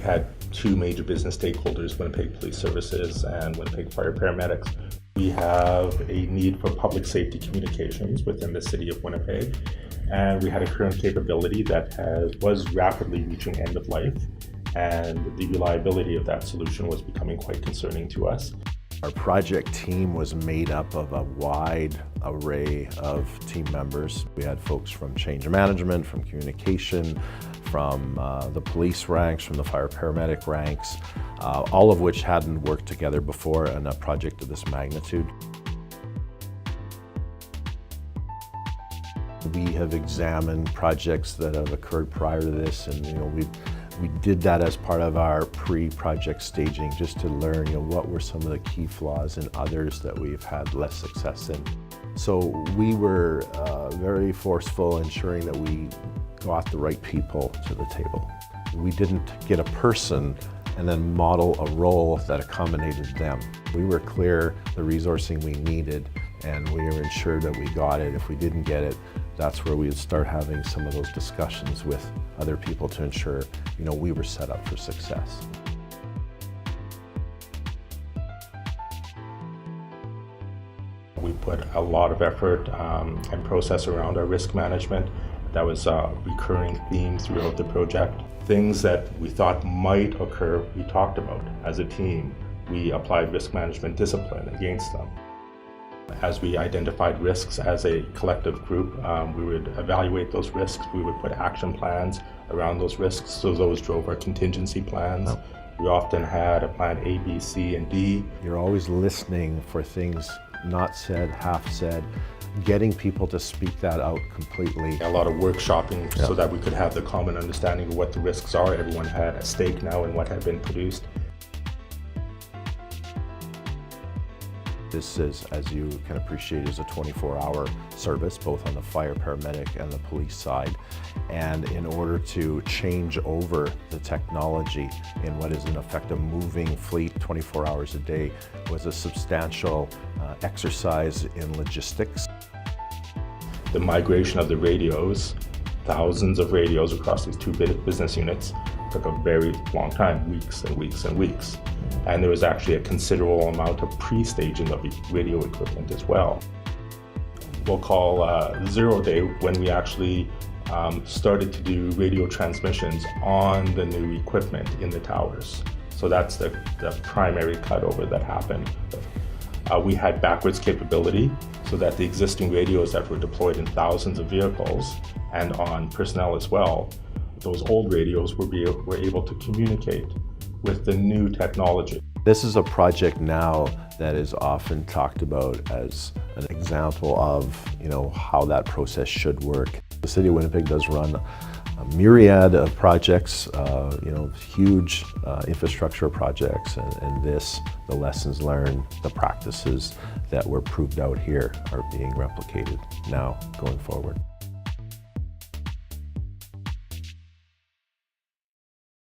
had two major business stakeholders, Winnipeg Police Services and Winnipeg Fire Paramedics. We have a need for public safety communications within the city of Winnipeg, and we had a current capability that was rapidly reaching end of life, and the reliability of that solution was becoming quite concerning to us. Our project team was made up of a wide array of team members. We had folks from change management, from communication, from the police ranks, from the fire paramedic ranks, all of which hadn't worked together before in a project of this magnitude. We have examined projects that have occurred prior to this, and we did that as part of our pre-project staging, just to learn what were some of the key flaws in others that we've had less success in. So we were very forceful, ensuring that we got the right people to the table. We didn't get a person and then model a role that accommodated them. We were clear the resourcing we needed, and we were ensured that we got it. If we didn't get it, that's where we would start having some of those discussions with other people to ensure we were set up for success. We put a lot of effort and process around our risk management. That was a recurring theme throughout the project. Things that we thought might occur, we talked about as a team. We applied risk management discipline against them. As we identified risks as a collective group, we would evaluate those risks. We would put action plans around those risks, so those drove our contingency plans. We often had a plan A, B, C, and D. You're always listening for things not said, half said, getting people to speak that out completely. A lot of workshopping so that we could have the common understanding of what the risks are. Everyone had a stake now in what had been produced. This is, as you can appreciate, is a 24-hour service, both on the fire paramedic and the police side. And in order to change over the technology in what is in effect a moving fleet 24 hours a day was a substantial exercise in logistics. The migration of the radios, thousands of radios across these two business units, took a very long time, weeks and weeks and weeks. And there was actually a considerable amount of pre-staging of radio equipment as well. We'll call 0 day when we actually started to do radio transmissions on the new equipment in the towers. So that's the primary cutover that happened. We had backwards capability so that the existing radios that were deployed in thousands of vehicles and on personnel as well, those old radios were able to communicate with the new technology. This is a project now that is often talked about as an example of how that process should work. The City of Winnipeg does run a myriad of projects, huge infrastructure projects, and the lessons learned, the practices that were proved out here are being replicated now going forward.